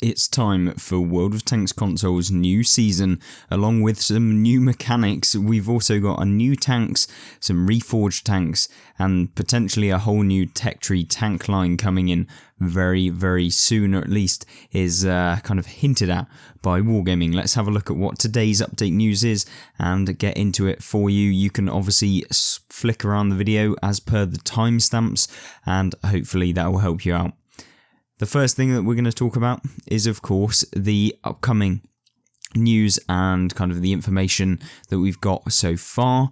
It's time for World of Tanks console's new season, along with some new mechanics. We've also got a new tanks, some reforged tanks, and potentially a whole new tech tree tank line coming in very, very soon, or at least is kind of hinted at by Wargaming. Let's have a look at what today's update news is and get into it for you. You can obviously flick around the video as per the timestamps, and hopefully that will help you out. The first thing that we're going to talk about is, of course, the upcoming news and kind of the information that we've got so far.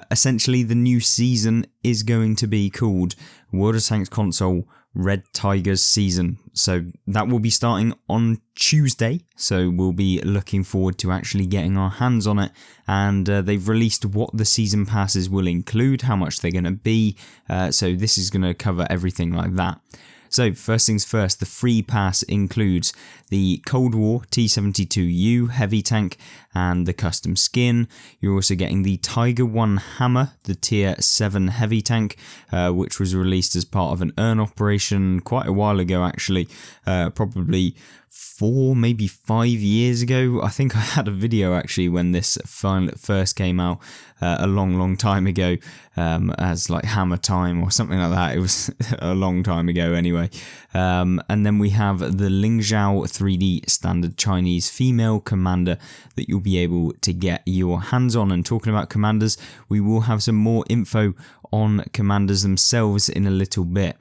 Essentially, the new season is going to be called World of Tanks Console Red Tigers Season. So that will be starting on Tuesday. So we'll be looking forward to actually getting our hands on it. And they've released what the season passes will include, how much they're going to be. So this is going to cover everything like that. So first things first, the free pass includes the Cold War T-72U heavy tank and the custom skin. You're also getting the Tiger 1 Hammer, the tier 7 heavy tank, which was released as part of an earn operation quite a while ago actually, probably 4, maybe 5 years ago. I think I had a video actually when this first came out a long time ago, as like Hammer Time or something like that. It was a long time ago anyway. And then we have the Ling Zhao 3D standard Chinese female commander that you'll be able to get your hands on. And talking about commanders, we will have some more info on commanders themselves in a little bit.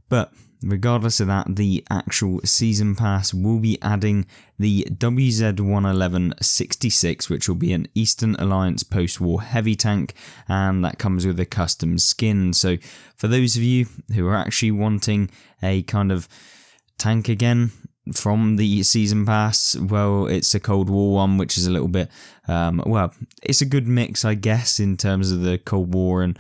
But regardless of that, the actual season pass will be adding the WZ-111-66, which will be an Eastern Alliance post-war heavy tank, and that comes with a custom skin. So for those of you who are actually wanting a kind of tank again from the season pass, well, it's a Cold War one, which is a little bit, well, it's a good mix, I guess, in terms of the Cold War and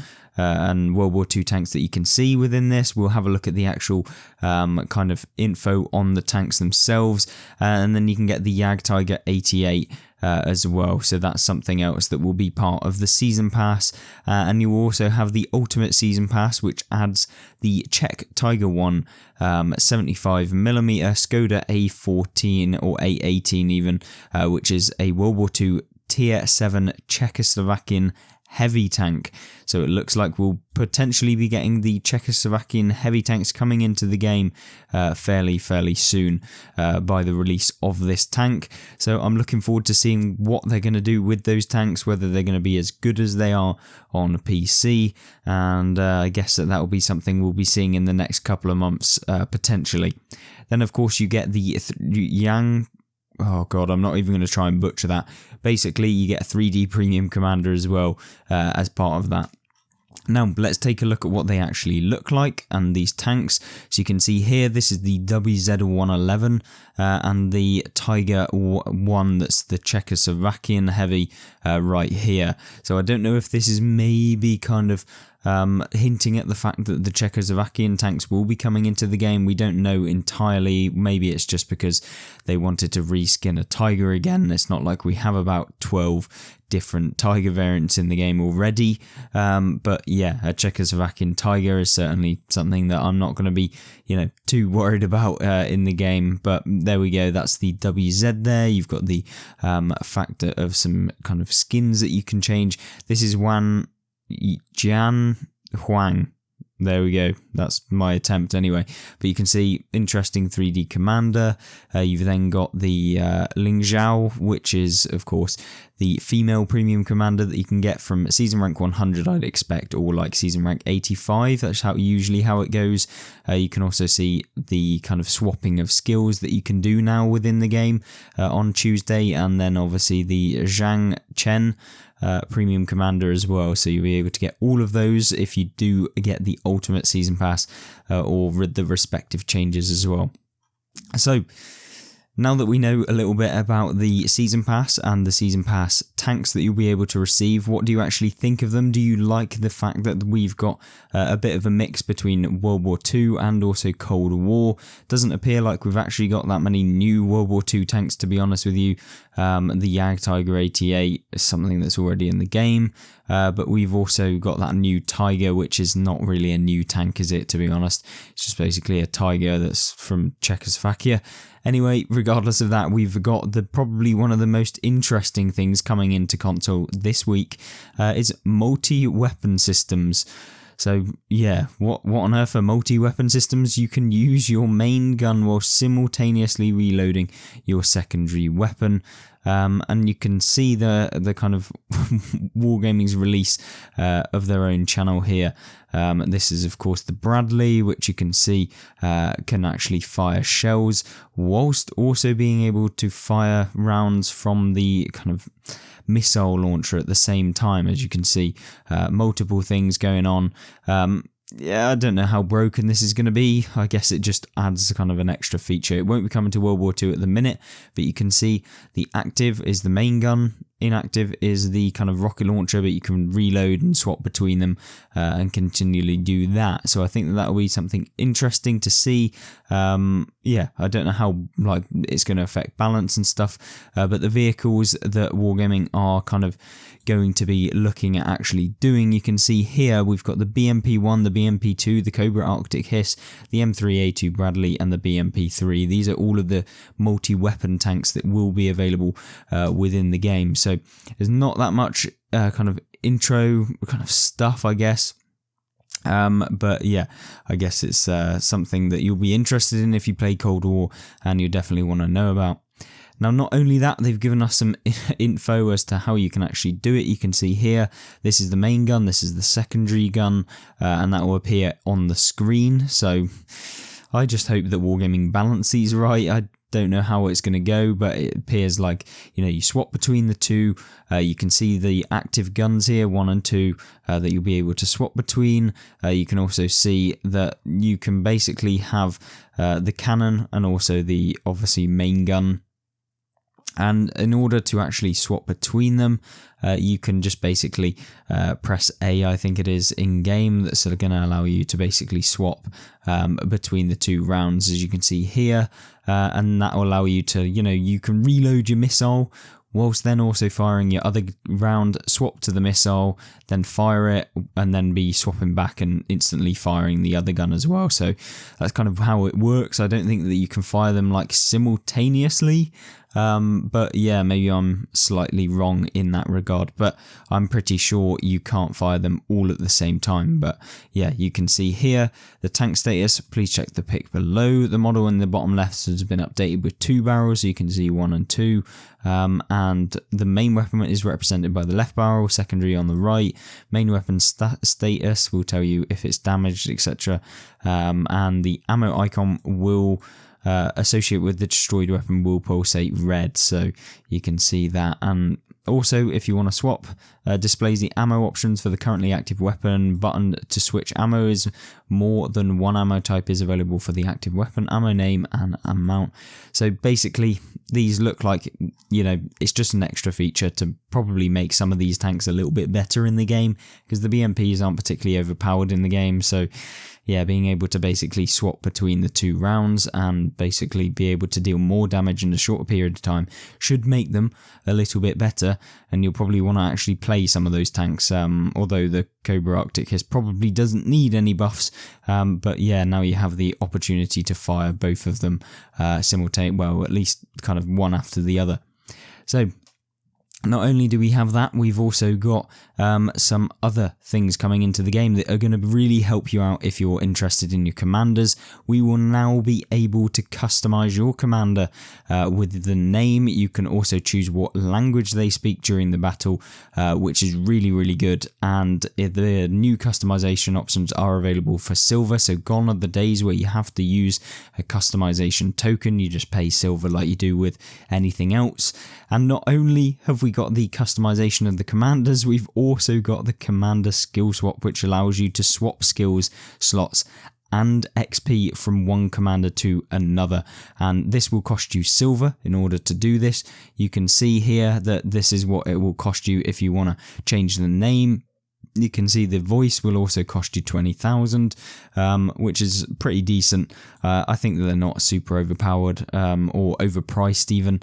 World War II tanks that you can see within this. We'll have a look at the actual kind of info on the tanks themselves, and then you can get the Jagdtiger 88 as well. So that's something else that will be part of the season pass, and you will also have the Ultimate Season Pass, which adds the Czech Tiger 1 75mm Skoda A14 or A18 even, which is a World War II tier 7 Czechoslovakian heavy tank. So it looks like we'll potentially be getting the Czechoslovakian heavy tanks coming into the game fairly soon by the release of this tank. So I'm looking forward to seeing what they're going to do with those tanks, whether they're going to be as good as they are on PC, and I guess that will be something we'll be seeing in the next couple of months potentially. Then of course you get the Yang. Oh god, I'm not even going to try and butcher that. Basically, you get a 3D Premium Commander as well as part of that. Now, let's take a look at what they actually look like and these tanks. So you can see here, this is the WZ-111 and the Tiger 1, that's the Czechoslovakian heavy right here. So I don't know if this is maybe kind of hinting at the fact that the Czechoslovakian tanks will be coming into the game. We don't know entirely. Maybe it's just because they wanted to reskin a Tiger again. It's not like we have about 12 different Tiger variants in the game already. But yeah, a Czechoslovakian Tiger is certainly something that I'm not going to be, too worried about in the game. But there we go. That's the WZ there. You've got the factor of some kind of skins that you can change. This is Jian Huang. There we go. That's my attempt anyway. But you can see interesting 3D commander. You've then got the Ling Zhao, which is, of course, the female premium commander that you can get from season rank 100, I'd expect, or like season rank 85. That's usually how it goes. You can also see the kind of swapping of skills that you can do now within the game on Tuesday, and then obviously the Zhang Chen premium commander as well, so you'll be able to get all of those if you do get the Ultimate Season Pass or the respective changes as well. So now that we know a little bit about the Season Pass and the Season Pass tanks that you'll be able to receive, what do you actually think of them? Do you like the fact that we've got a bit of a mix between World War II and also Cold War? Doesn't appear like we've actually got that many new World War II tanks, to be honest with you. The Jagdtiger 88 is something that's already in the game. but we've also got that new Tiger, which is not really a new tank, is it, to be honest? It's just basically a Tiger that's from Czechoslovakia. Anyway, regardless of that, we've got probably one of the most interesting things coming into console this week is multi-weapon systems. So yeah, what on earth are multi-weapon systems? You can use your main gun while simultaneously reloading your secondary weapon. And you can see the kind of Wargaming's release of their own channel here. This is of course the Bradley, which you can see can actually fire shells whilst also being able to fire rounds from the kind of missile launcher at the same time. As you can see, multiple things going on. Yeah, I don't know how broken this is going to be. I guess it just adds kind of an extra feature. It won't be coming to World War II at the minute, but you can see the active is the main gun. Inactive is the kind of rocket launcher, but you can reload and swap between them and continually do that. So I think that will be something interesting to see. Yeah, I don't know how it's going to affect balance and stuff, but the vehicles that Wargaming are kind of going to be looking at actually doing, you can see here we've got the BMP-1, the BMP-2, the Cobra Arctic Hiss, the M3A2 Bradley, and the BMP-3. These are all of the multi-weapon tanks that will be available within the game. So there's not that much kind of intro kind of stuff, I guess. But yeah, I guess it's something that you'll be interested in if you play Cold War, and you definitely want to know about. Now, not only that, they've given us some info as to how you can actually do it. You can see here, this is the main gun, this is the secondary gun, and that will appear on the screen. So I just hope that Wargaming balance these right. I don't know how it's going to go, but it appears like, you swap between the two. You can see the active guns here, 1 and 2, that you'll be able to swap between. You can also see that you can basically have the cannon and also the obviously main gun. And in order to actually swap between them, you can just basically press A, I think it is, in game. That's going to allow you to basically swap between the two rounds, as you can see here. And that will allow you to, you can reload your missile whilst then also firing your other round, swap to the missile, then fire it, and then be swapping back and instantly firing the other gun as well. So that's kind of how it works. I don't think that you can fire them simultaneously. But yeah, maybe I'm slightly wrong in that regard, but I'm pretty sure you can't fire them all at the same time. But yeah, you can see here the tank status. Please check the pic below. The model in the bottom left has been updated with 2 barrels, so you can see 1 and 2. And the main weapon is represented by the left barrel, secondary on the right. Main weapon status will tell you if it's damaged, etc. And the ammo icon will associate with the destroyed weapon will pulsate red, so you can see that. And also, if you want to swap, displays the ammo options for the currently active weapon. Button to switch ammo is more than one ammo type is available for the active weapon, ammo name and amount. So basically, these look like, it's just an extra feature to probably make some of these tanks a little bit better in the game, because the BMPs aren't particularly overpowered in the game. So yeah, being able to basically swap between the two rounds and basically be able to deal more damage in a shorter period of time should make them a little bit better. And you'll probably want to actually play some of those tanks, although the Cobra Arctic Hiss probably doesn't need any buffs. But yeah, now you have the opportunity to fire both of them simultaneously, well, at least kind of one after the other. So not only do we have that, we've also got some other things coming into the game that are going to really help you out if you're interested in your commanders. We will now be able to customize your commander with the name. You can also choose what language they speak during the battle, which is really, really good. And the new customization options are available for silver, so gone are the days where you have to use a customization token. You just pay silver like you do with anything else. And not only have we got the customization of the commanders, we've also got the commander skill swap, which allows you to swap skills slots and XP from one commander to another, and this will cost you silver in order to do this. You can see here that this is what it will cost you if you want to change the name You can see the voice will also cost you 20,000, which is pretty decent. I think that they're not super overpowered or overpriced even,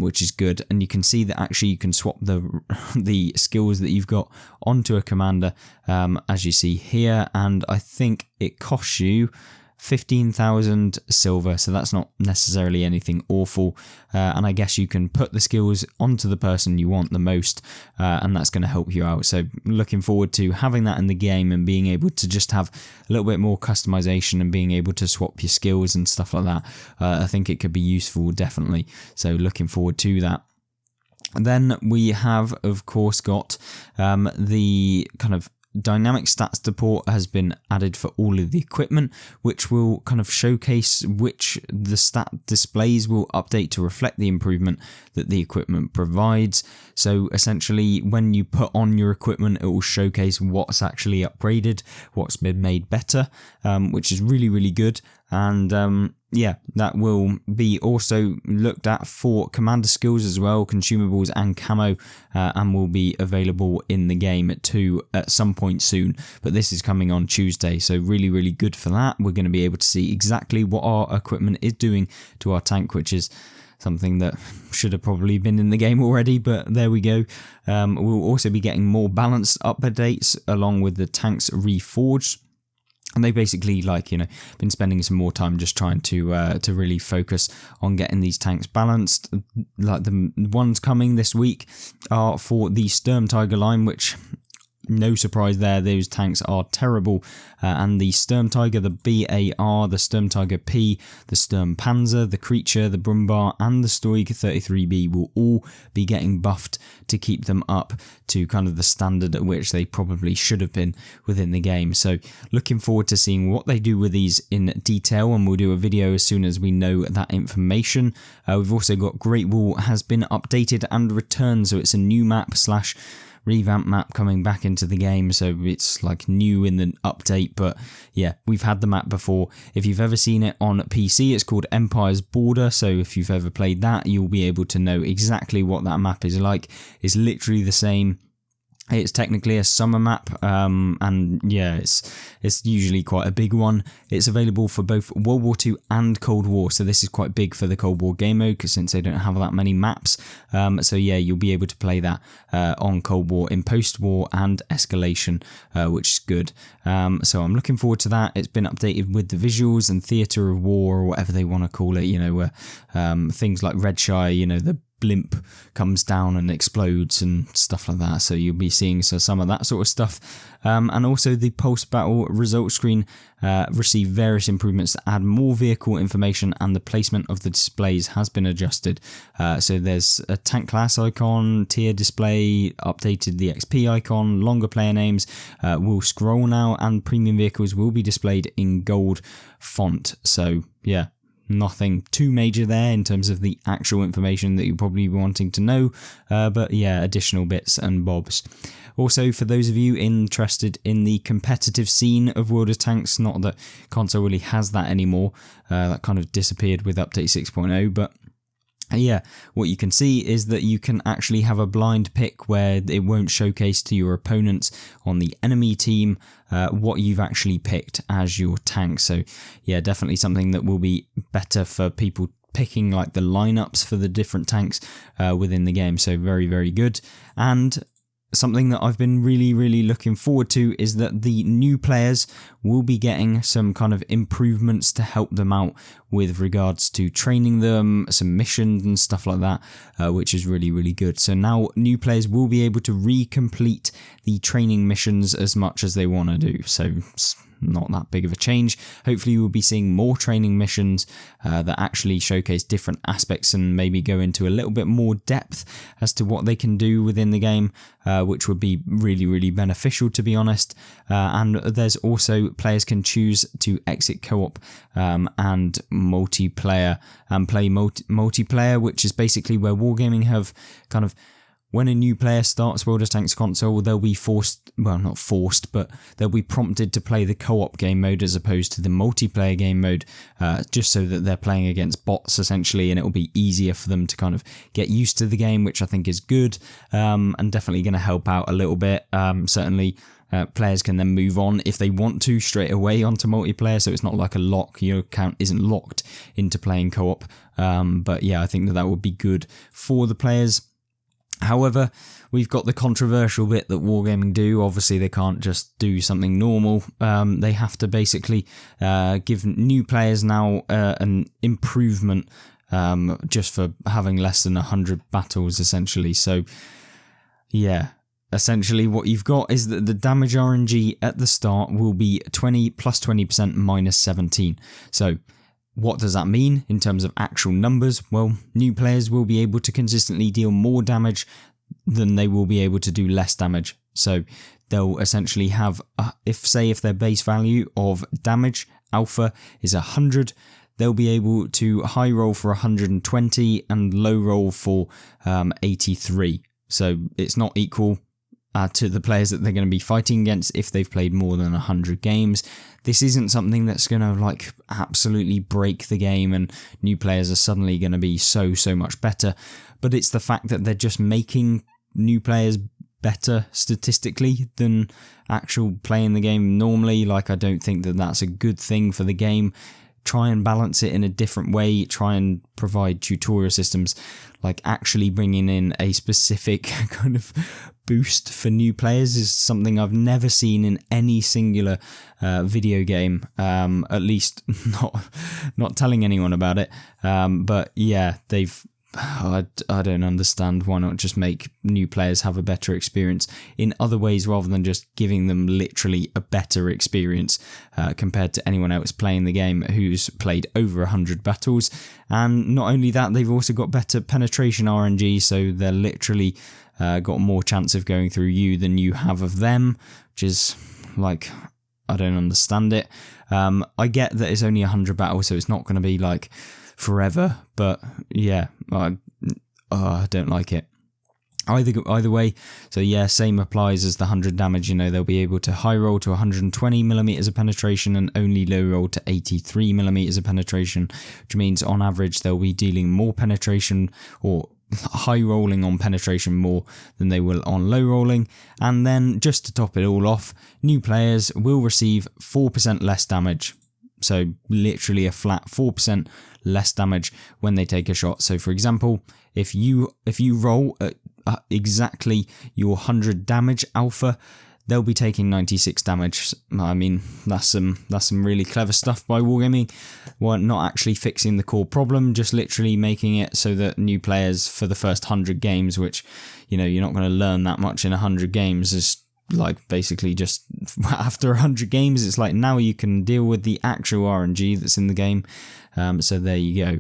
which is good. And you can see that actually you can swap the skills that you've got onto a commander, as you see here, and I think it costs you 15,000 silver, so that's not necessarily anything awful, and I guess you can put the skills onto the person you want the most, and that's going to help you out. So looking forward to having that in the game and being able to just have a little bit more customization and being able to swap your skills and stuff like that. I think it could be useful, definitely, so looking forward to that. And then we have, of course, got the kind of dynamic stats support has been added for all of the equipment, which will kind of showcase which the stat displays will update to reflect the improvement that the equipment provides. So essentially, when you put on your equipment, it will showcase what's actually upgraded, what's been made better, which is really, really good. And yeah, that will be also looked at for commander skills as well, consumables and camo, and will be available in the game too at some point soon. But this is coming on Tuesday, so really, really good for that. We're going to be able to see exactly what our equipment is doing to our tank, which is something that should have probably been in the game already, but there we go. We'll also be getting more balanced updates along with the tanks reforged. And they basically, like, you know, been spending some more time just trying to really focus on getting these tanks balanced. Like the ones coming this week are for the Sturm Tiger line, which, no surprise there, those tanks are terrible. And the Sturm Tiger, the BAR, the Sturm Tiger P, the Sturm Panzer, the Creature, the Brumbar, and the Stoig 33B will all be getting buffed to keep them up to kind of the standard at which they probably should have been within the game. So looking forward to seeing what they do with these in detail, and we'll do a video as soon as we know that information. We've also got Great Wall has been updated and returned, so it's a new map / revamp map coming back into the game, so it's like new in the update. But yeah, we've had the map before. If you've ever seen it on PC, it's called Empire's Border, so if you've ever played that, you'll be able to know exactly what that map is like. It's literally the same. It's technically a summer map, and yeah, it's usually quite a big one. It's available for both World War II and Cold War, so this is quite big for the Cold War game mode, because since they don't have that many maps. So yeah, you'll be able to play that on Cold War in post-war and escalation, which is good. So I'm looking forward to that. It's been updated with the visuals and theatre of war, or whatever they want to call it, you know, where things like Redshire, you know, the blimp comes down and explodes and stuff like that, so you'll be seeing some of that sort of stuff. And also the post-battle results screen received various improvements to add more vehicle information, and the placement of the displays has been adjusted. So there's a tank class icon, tier display, updated the XP icon, longer player names will scroll now, and premium vehicles will be displayed in gold font. So yeah, nothing too major there in terms of the actual information that you're probably wanting to know, but yeah, additional bits and bobs. Also, for those of you interested in the competitive scene of World of Tanks, not that console really has that anymore, that kind of disappeared with update 6.0, but yeah, what you can see is that you can actually have a blind pick where it won't showcase to your opponents on the enemy team what you've actually picked as your tank. So yeah, definitely something that will be better for people picking like the lineups for the different tanks within the game. So very, very good. And something that I've been really, really looking forward to is that the new players will be getting some kind of improvements to help them out with regards to training them, some missions and stuff like that, which is really, really good. So now new players will be able to recomplete the training missions as much as they want to do. So not that big of a change. Hopefully we'll be seeing more training missions that actually showcase different aspects and maybe go into a little bit more depth as to what they can do within the game, which would be really, really beneficial, to be honest. And there's also players can choose to exit co-op and multiplayer and play multiplayer, which is basically where Wargaming have kind of, when a new player starts World of Tanks console, they'll be forced, well, not forced, but they'll be prompted to play the co-op game mode as opposed to the multiplayer game mode, just so that they're playing against bots essentially, and it'll be easier for them to kind of get used to the game, which I think is good, and definitely going to help out a little bit. Certainly players can then move on if they want to straight away onto multiplayer, so it's not like a lock. Your account isn't locked into playing co-op. But yeah, I think that would be good for the players. However, we've got the controversial bit that Wargaming do. Obviously, they can't just do something normal. They have to basically give new players now an improvement just for having less than 100 battles, essentially. So, yeah. Essentially, what you've got is that the damage RNG at the start will be 20 plus 20% minus 17. So, what does that mean in terms of actual numbers? Well, new players will be able to consistently deal more damage than they will be able to do less damage. So, they'll essentially have, if their base value of damage alpha is 100, they'll be able to high roll for 120 and low roll for 83. So, it's not equal to the players that they're going to be fighting against if they've played more than 100 games. This isn't something that's going to like absolutely break the game and new players are suddenly going to be so much better, but it's the fact that they're just making new players better statistically than actual playing the game normally. Like, I don't think that that's a good thing for the game. Try and balance it in a different way. Try and provide tutorial systems, like actually bringing in a specific kind of boost for new players is something I've never seen in any singular video game, at least not telling anyone about it. But yeah, I don't understand why not just make new players have a better experience in other ways rather than just giving them literally a better experience compared to anyone else playing the game who's played over 100 battles. And not only that, they've also got better penetration RNG, so they're literally got more chance of going through you than you have of them, which is like, I don't understand it. I get that it's only 100 battles, so it's not going to be like forever, but yeah, I don't like it either way. So yeah, same applies as the 100 damage. You know, they'll be able to high roll to 120 millimeters of penetration and only low roll to 83 millimeters of penetration, which means on average they'll be dealing more penetration or high rolling on penetration more than they will on low rolling. And then just to top it all off, new players will receive 4% less damage. So literally a flat 4% less damage when they take a shot. So for example, if you roll at exactly your 100 damage alpha, they'll be taking 96 damage. I mean, that's some really clever stuff by Wargaming. Well, not actually fixing the core problem, just literally making it so that new players for the first 100 games, which, you know, you're not going to learn that much in 100 games, is like basically just after 100 games, it's like now you can deal with the actual RNG that's in the game. So there you go.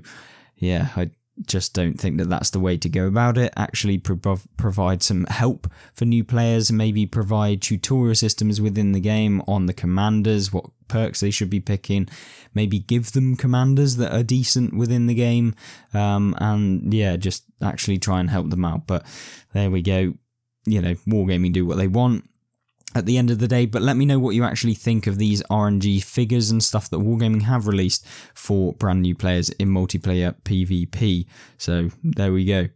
Yeah, I just don't think that that's the way to go about it. Actually provide some help for new players, maybe provide tutorial systems within the game on the commanders, what perks they should be picking, maybe give them commanders that are decent within the game, and yeah, just actually try and help them out. But there we go. You know, Wargaming do what they want at the end of the day. But let me know what you actually think of these RNG figures and stuff that Wargaming have released for brand new players in multiplayer PvP. So there we go.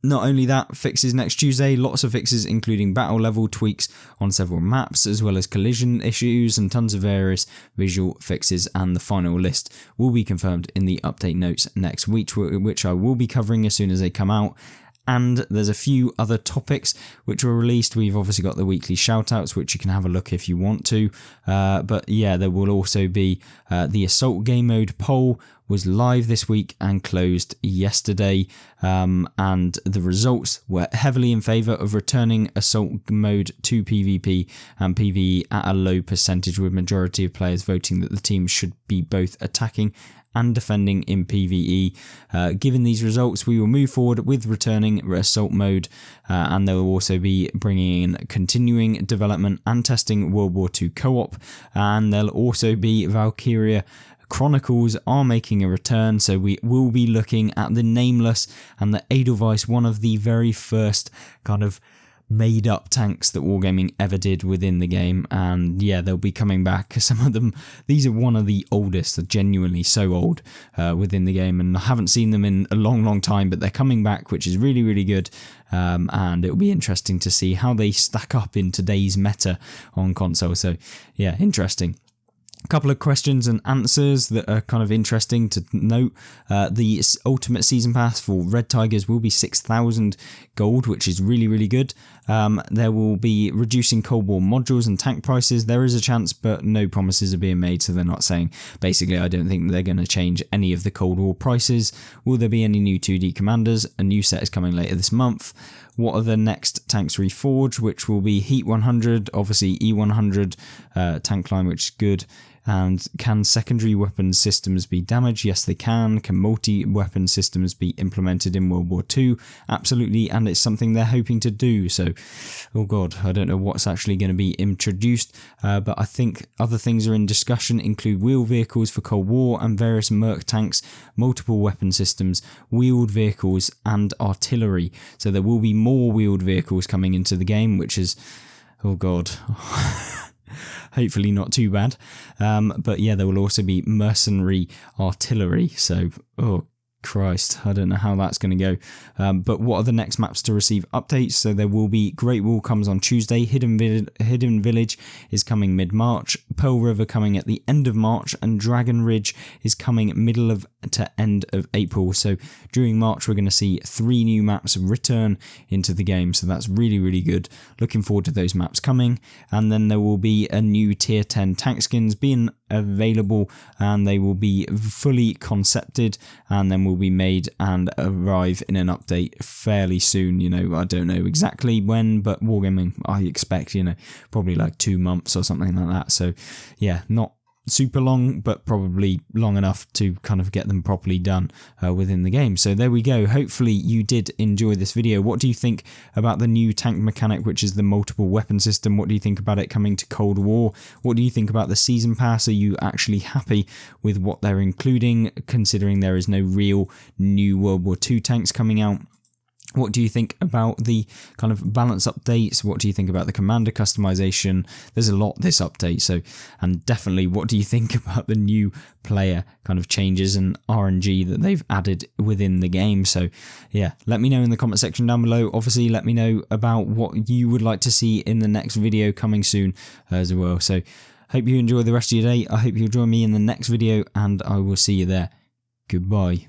Not only that, fixes next Tuesday, lots of fixes including battle level tweaks on several maps, as well as collision issues and tons of various visual fixes, and the final list will be confirmed in the update notes next week, which I will be covering as soon as they come out. And there's a few other topics which were released. We've obviously got the weekly shoutouts, which you can have a look if you want to. But yeah, there will also be the Assault Game Mode poll was live this week and closed yesterday. And the results were heavily in favour of returning Assault Mode to PvP and PvE at a low percentage, with majority of players voting that the team should be both attacking and defending in PvE. Given these results, we will move forward with returning Assault Mode, and they will also be bringing in continuing development and testing World War II co-op, and there'll also be Valkyria Chronicles are making a return, so we will be looking at the Nameless and the Edelweiss, one of the very first kind of made up tanks that Wargaming ever did within the game, and yeah, they'll be coming back. Some of them, these are one of the oldest, they're genuinely so old within the game, and I haven't seen them in a long time, but they're coming back, which is really good, and it'll be interesting to see how they stack up in today's meta on console. So yeah, interesting. A couple of questions and answers that are kind of interesting to note. The Ultimate Season Pass for Red Tigers will be 6,000 gold, which is really good. There will be reducing Cold War modules and tank prices. There is a chance, but no promises are being made, so they're not saying. Basically, I don't think they're going to change any of the Cold War prices. Will there be any new 2D commanders? A new set is coming later this month. What are the next tanks reforged, which will be Heat 100, obviously E100 tank line, which is good. And can secondary weapon systems be damaged? Yes, they can. Can multi-weapon systems be implemented in World War II? Absolutely, and it's something they're hoping to do. So, oh god, I don't know what's actually going to be introduced, but I think other things are in discussion, include wheeled vehicles for Cold War and various Merc tanks, multiple weapon systems, wheeled vehicles, and artillery. So there will be more wheeled vehicles coming into the game, which is, oh god... hopefully not too bad, but yeah, there will also be mercenary artillery, so oh Christ, I don't know how that's going to go. But what are the next maps to receive updates? So there will be Great Wall comes on Tuesday, Hidden Village is coming mid-March, Pearl River coming at the end of March, and Dragon Ridge is coming middle of to end of April. So during March we're going to see 3 new maps return into the game, so that's really good. Looking forward to those maps coming. And then there will be a new tier 10 tank skins being available, and they will be fully concepted, and then will be made and arrive in an update fairly soon. You know, I don't know exactly when, but Wargaming, I expect, you know, probably like 2 months or something like that. So yeah, not super long, but probably long enough to kind of get them properly done within the game. So there we go. Hopefully you did enjoy this video. What do you think about the new tank mechanic, which is the multiple weapon system? What do you think about it coming to Cold War? What do you think about the season pass? Are you actually happy with what they're including, considering there is no real new World War II tanks coming out? What do you think about the kind of balance updates? What do you think about the commander customization? There's a lot this update, so, and definitely what do you think about the new player kind of changes and RNG that they've added within the game? So yeah, let me know in the comment section down below. Obviously, let me know about what you would like to see in the next video coming soon as well. So hope you enjoy the rest of your day. I hope you'll join me in the next video, and I will see you there. Goodbye.